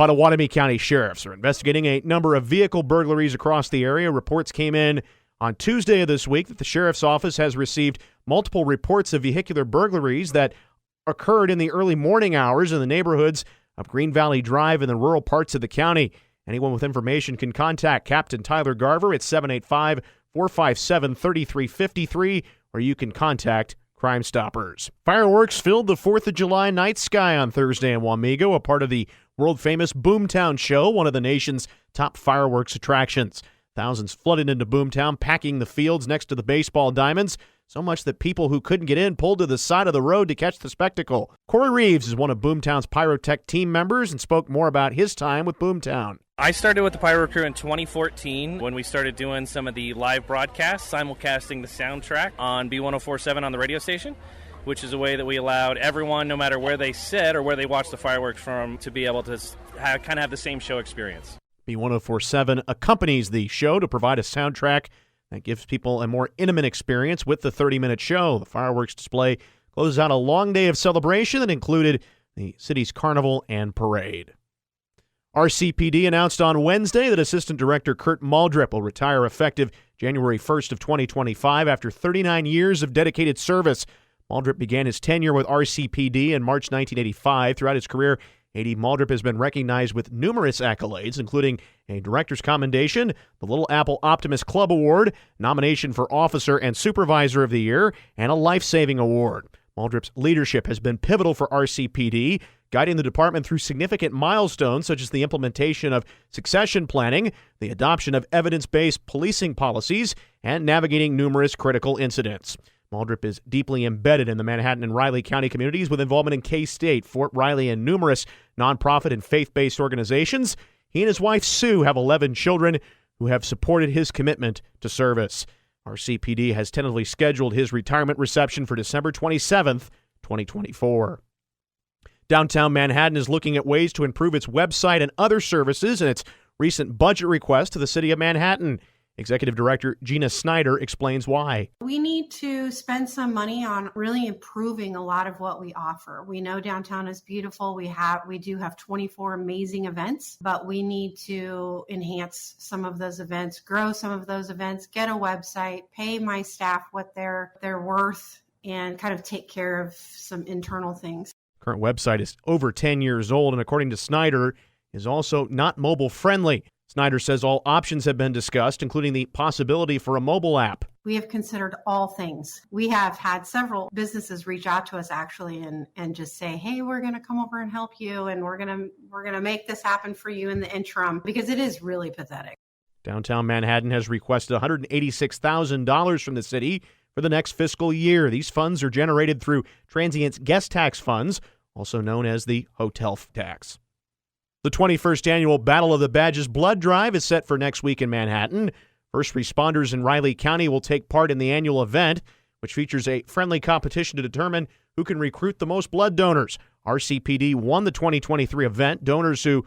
Pottawatomie County sheriffs are investigating a number of vehicle burglaries across the area. Reports came in on Tuesday of this week that the sheriff's office has received multiple reports of vehicular burglaries that occurred in the early morning hours in the neighborhoods of Green Valley Drive and the rural parts of the county. Anyone with information can contact Captain Tyler Garver at 785-457-3353, or you can contact Crime Stoppers. Fireworks filled the 4th of July night sky on Thursday in Wamego, a part of the world-famous Boomtown Show, one of the nation's top fireworks attractions. Thousands flooded into Boomtown, packing the fields next to the baseball diamonds, so much that people who couldn't get in pulled to the side of the road to catch the spectacle. Corey Reeves is one of Boomtown's Pyrotech team members and spoke more about his time with Boomtown. I started with the Pyro Crew in 2014 when we started doing some of the live broadcasts, simulcasting the soundtrack on B1047 on the radio station, which is a way that we allowed everyone, no matter where they sit or where they watch the fireworks from, to be able to kind of have the same show experience. B1047 accompanies the show to provide a soundtrack that gives people a more intimate experience with the 30-minute show. The fireworks display closes out a long day of celebration that included the city's carnival and parade. RCPD announced on Wednesday that Assistant Director Kurt Muldrip will retire effective January 1st of 2025 after 39 years of dedicated service. Muldrip began his tenure with RCPD in March 1985. Throughout his career, AD Muldrip has been recognized with numerous accolades, including a Director's Commendation, the Little Apple Optimist Club Award, nomination for Officer and Supervisor of the Year, and a Life-Saving Award. Muldrip's leadership has been pivotal for RCPD, guiding the department through significant milestones such as the implementation of succession planning, the adoption of evidence-based policing policies, and navigating numerous critical incidents. Muldrip is deeply embedded in the Manhattan and Riley County communities with involvement in K-State, Fort Riley, and numerous nonprofit and faith-based organizations. He and his wife, Sue, have 11 children who have supported his commitment to service. RCPD has tentatively scheduled his retirement reception for December 27th, 2024. Downtown Manhattan is looking at ways to improve its website and other services in its recent budget request to the city of Manhattan. Executive Director Gina Snyder explains why. We need to spend some money on really improving a lot of what we offer. We know downtown is beautiful. We do have 24 amazing events, but we need to enhance some of those events, grow some of those events, get a website, pay my staff what they're worth, and kind of take care of some internal things. Current website is over 10 years old and, according to Snyder, is also not mobile friendly. Snyder says all options have been discussed, including the possibility for a mobile app. We have considered all things. We have had several businesses reach out to us actually and just say, hey, we're going to come over and help you, and we're going to make this happen for you in the interim, because it is really pathetic. Downtown Manhattan has requested $186,000 from the city for the next fiscal year. These funds are generated through Transient's guest tax funds, also known as the hotel tax. The 21st annual Battle of the Badges Blood Drive is set for next week in Manhattan. First responders in Riley County will take part in the annual event, which features a friendly competition to determine who can recruit the most blood donors. RCPD won the 2023 event. Donors who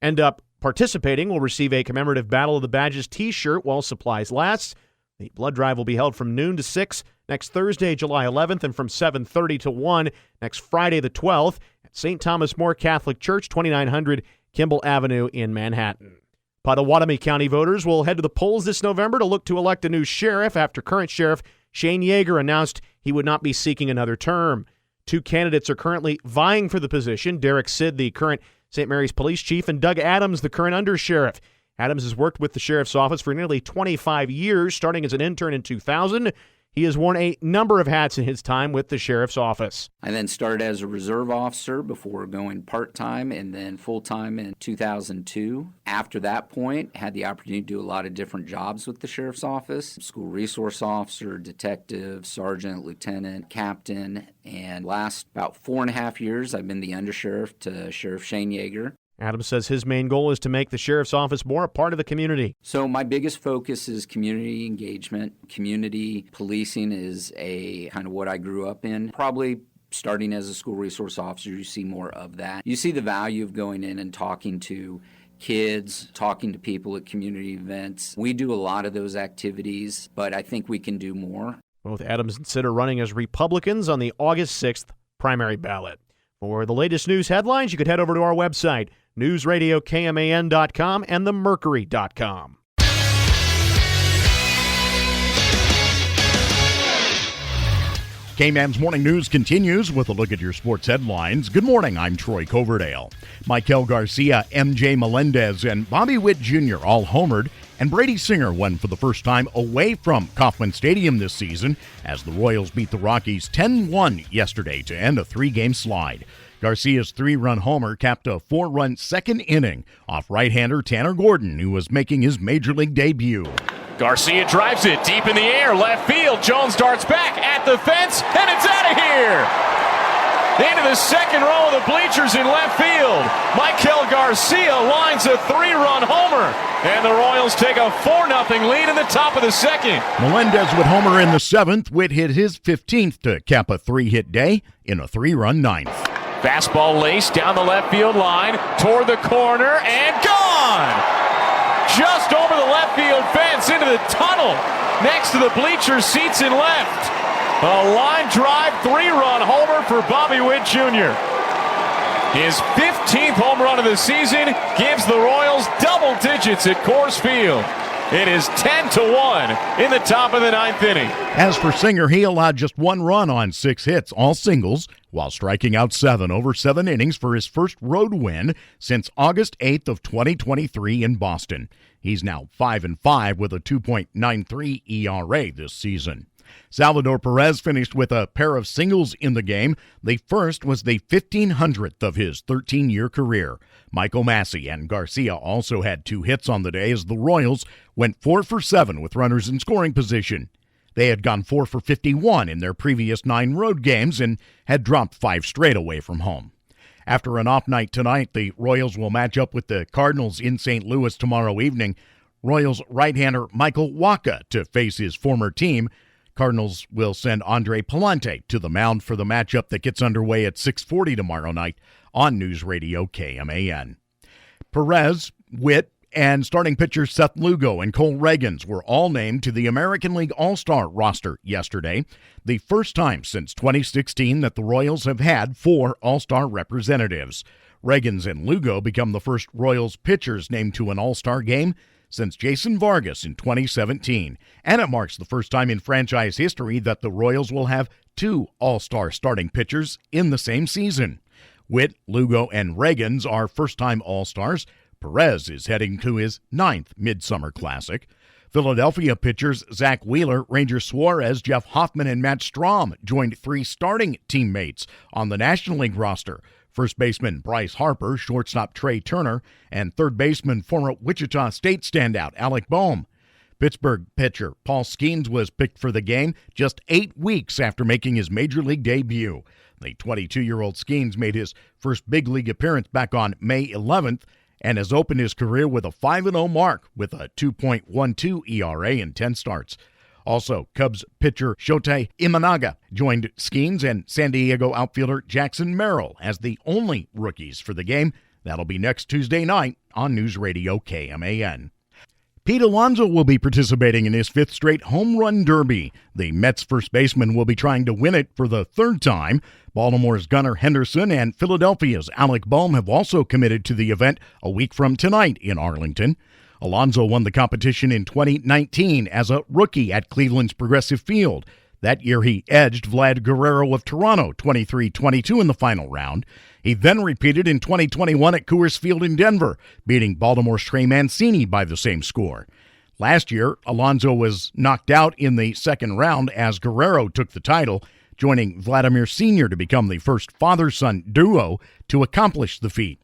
end up participating will receive a commemorative Battle of the Badges t-shirt while supplies last. The blood drive will be held from noon to 6 next Thursday, July 11th, and from 7:30 to 1 next Friday, the 12th, at St. Thomas More Catholic Church, 2900 Kimball Avenue in Manhattan. Pottawatomie County voters will head to the polls this November to look to elect a new sheriff after current Sheriff Shane Yeager announced he would not be seeking another term. Two candidates are currently vying for the position: Derek Sid, the current St. Mary's Police Chief, and Doug Adams, the current undersheriff. Adams has worked with the sheriff's office for nearly 25 years, starting as an intern in 2000. He has worn a number of hats in his time with the sheriff's office. I then started as a reserve officer before going part-time and then full-time in 2002. After that point, had the opportunity to do a lot of different jobs with the sheriff's office: school resource officer, detective, sergeant, lieutenant, captain, and last about 4.5 years, I've been the undersheriff to Sheriff Shane Yeager. Adams says his main goal is to make the sheriff's office more a part of the community. So my biggest focus is community engagement. Community policing is a kind of what I grew up in. Probably starting as a school resource officer, you see more of that. You see the value of going in and talking to kids, talking to people at community events. We do a lot of those activities, but I think we can do more. Both Adams and Sid are running as Republicans on the August 6th primary ballot. For the latest news headlines, you could head over to our website, newsradiokman.com and themercury.com. K-Man's Morning News continues with a look at your sports headlines. Good morning, I'm Troy Coverdale. Michael Garcia, MJ Melendez, and Bobby Witt Jr. all homered, and Brady Singer won for the first time away from Kauffman Stadium this season as the Royals beat the Rockies 10-1 yesterday to end a 3-game slide. Garcia's 3-run homer capped a 4-run second inning off right-hander Tanner Gordon, who was making his major league debut. Garcia drives it deep in the air, left field. Jones darts back at the fence, and it's out of here! Into the second row of the bleachers in left field. Michael Garcia lines a 3-run homer, and the Royals take a 4-0 lead in the top of the second. Melendez would homer in the 7th. Witt hit his 15th to cap a 3-hit day in a 3-run 9th. Fastball laced down the left field line, toward the corner, and gone! Just over the left field fence into the tunnel next to the bleacher seats in left. A line drive 3-run homer for Bobby Witt Jr. His 15th home run of the season gives the Royals double digits at Coors Field. It is 10-1 in the top of the 9th inning. As for Singer, he allowed just 1 run on 6 hits, all singles, while striking out 7 over 7 innings for his first road win since August 8th of 2023 in Boston. He's now 5-5 with a 2.93 ERA this season. Salvador Perez finished with a pair of singles in the game. The first was the 1,500th of his 13-year career. Michael Massey and Garcia also had 2 hits on the day as the Royals went 4 for 7 with runners in scoring position. They had gone 4 for 51 in their previous 9 road games and had dropped 5 straight away from home. After an off night tonight, the Royals will match up with the Cardinals in St. Louis tomorrow evening. Royals right-hander Michael Wacha to face his former team. Cardinals will send Andre Palante to the mound for the matchup that gets underway at 6:40 tomorrow night on News Radio KMAN. Perez, Witt, and starting pitchers Seth Lugo and Cole Reagans were all named to the American League All-Star roster yesterday, the first time since 2016 that the Royals have had 4 All-Star representatives. Reagans and Lugo become the first Royals pitchers named to an All-Star game since Jason Vargas in 2017, and it marks the first time in franchise history that the Royals will have 2 All-Star starting pitchers in the same season. Witt, Lugo, and Reagans are first-time All-Stars. Perez is heading to his 9th Midsummer Classic. Philadelphia pitchers Zach Wheeler, Ranger Suarez, Jeff Hoffman, and Matt Strahm joined 3 starting teammates on the National League roster. First baseman Bryce Harper, shortstop Trey Turner, and third baseman former Wichita State standout Alec Boehm. Pittsburgh pitcher Paul Skeens was picked for the game just 8 weeks after making his major league debut. The 22-year-old Skeens made his first big league appearance back on May 11th and has opened his career with a 5-0 mark with a 2.12 ERA in 10 starts. Also, Cubs pitcher Shota Imanaga joined Skeens and San Diego outfielder Jackson Merrill as the only rookies for the game. That'll be next Tuesday night on News Radio KMAN. Pete Alonso will be participating in his 5th straight home run derby. The Mets first baseman will be trying to win it for the 3rd time. Baltimore's Gunnar Henderson and Philadelphia's Alec Boehm have also committed to the event a week from tonight in Arlington. Alonso won the competition in 2019 as a rookie at Cleveland's Progressive Field. That year he edged Vlad Guerrero of Toronto 23-22 in the final round. He then repeated in 2021 at Coors Field in Denver, beating Baltimore's Trey Mancini by the same score. Last year, Alonso was knocked out in the 2nd round as Guerrero took the title, joining Vladimir Sr. to become the first father-son duo to accomplish the feat.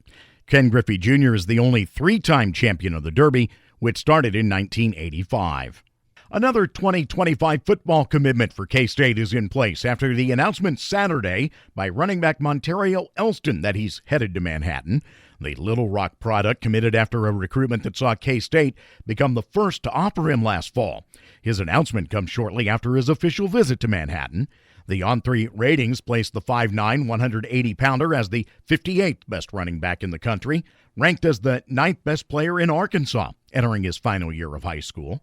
Ken Griffey Jr. is the only 3-time champion of the Derby, which started in 1985. Another 2025 football commitment for K-State is in place after the announcement Saturday by running back Montario Elston that he's headed to Manhattan. The Little Rock product committed after a recruitment that saw K-State become the first to offer him last fall. His announcement comes shortly after his official visit to Manhattan. The On3 ratings placed the 5'9", 180-pounder as the 58th best running back in the country, ranked as the 9th best player in Arkansas, entering his final year of high school.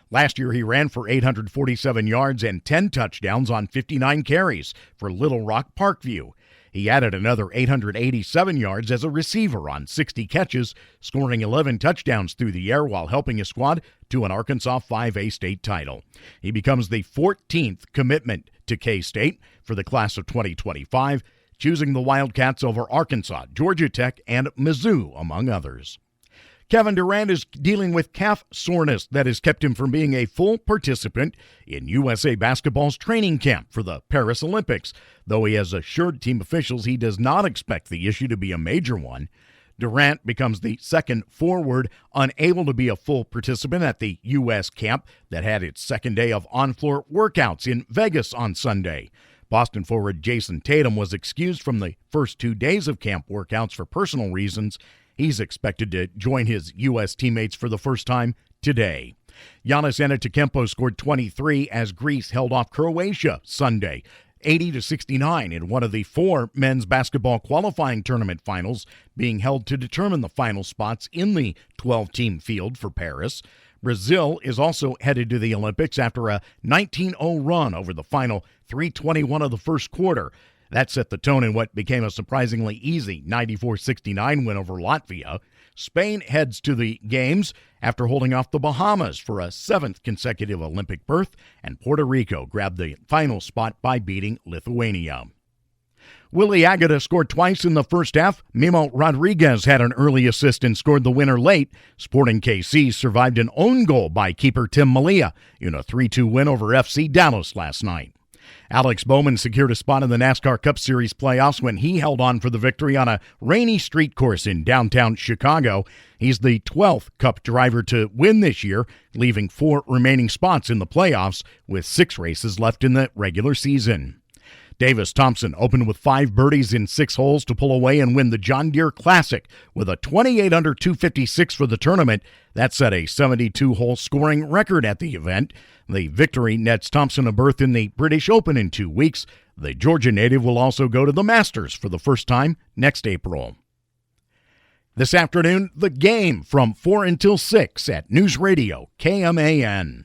Last year, he ran for 847 yards and 10 touchdowns on 59 carries for Little Rock Parkview. He added another 887 yards as a receiver on 60 catches, scoring 11 touchdowns through the air while helping his squad to an Arkansas 5A state title. He becomes the 14th commitment to K-State for the class of 2025, choosing the Wildcats over Arkansas, Georgia Tech, and Mizzou, among others. Kevin Durant is dealing with calf soreness that has kept him from being a full participant in USA Basketball's training camp for the Paris Olympics, though he has assured team officials he does not expect the issue to be a major one. Durant becomes the second forward unable to be a full participant at the U.S. camp that had its second day of on-floor workouts in Vegas on Sunday. Boston forward Jason Tatum was excused from the first 2 days of camp workouts for personal reasons. He's expected to join his U.S. teammates for the first time today. Giannis Antetokounmpo scored 23 as Greece held off Croatia Sunday, 80-69 in one of the 4 men's basketball qualifying tournament finals being held to determine the final spots in the 12-team field for Paris. Brazil is also headed to the Olympics after a 19-0 run over the final 3:21 of the first quarter. That set the tone in what became a surprisingly easy 94-69 win over Latvia. Spain heads to the Games after holding off the Bahamas for a 7th consecutive Olympic berth, and Puerto Rico grabbed the final spot by beating Lithuania. Willie Agata scored twice in the first half. Mimo Rodriguez had an early assist and scored the winner late. Sporting KC survived an own goal by keeper Tim Malia in a 3-2 win over FC Dallas last night. Alex Bowman secured a spot in the NASCAR Cup Series playoffs when he held on for the victory on a rainy street course in downtown Chicago. He's the 12th Cup driver to win this year, leaving 4 remaining spots in the playoffs with 6 races left in the regular season. Davis Thompson opened with 5 birdies in 6 holes to pull away and win the John Deere Classic with a 28 under 256 for the tournament. That set a 72-hole scoring record at the event. The victory nets Thompson a berth in the British Open in 2 weeks. The Georgia native will also go to the Masters for the first time next April. This afternoon, The Game from 4 until 6 at News Radio KMAN.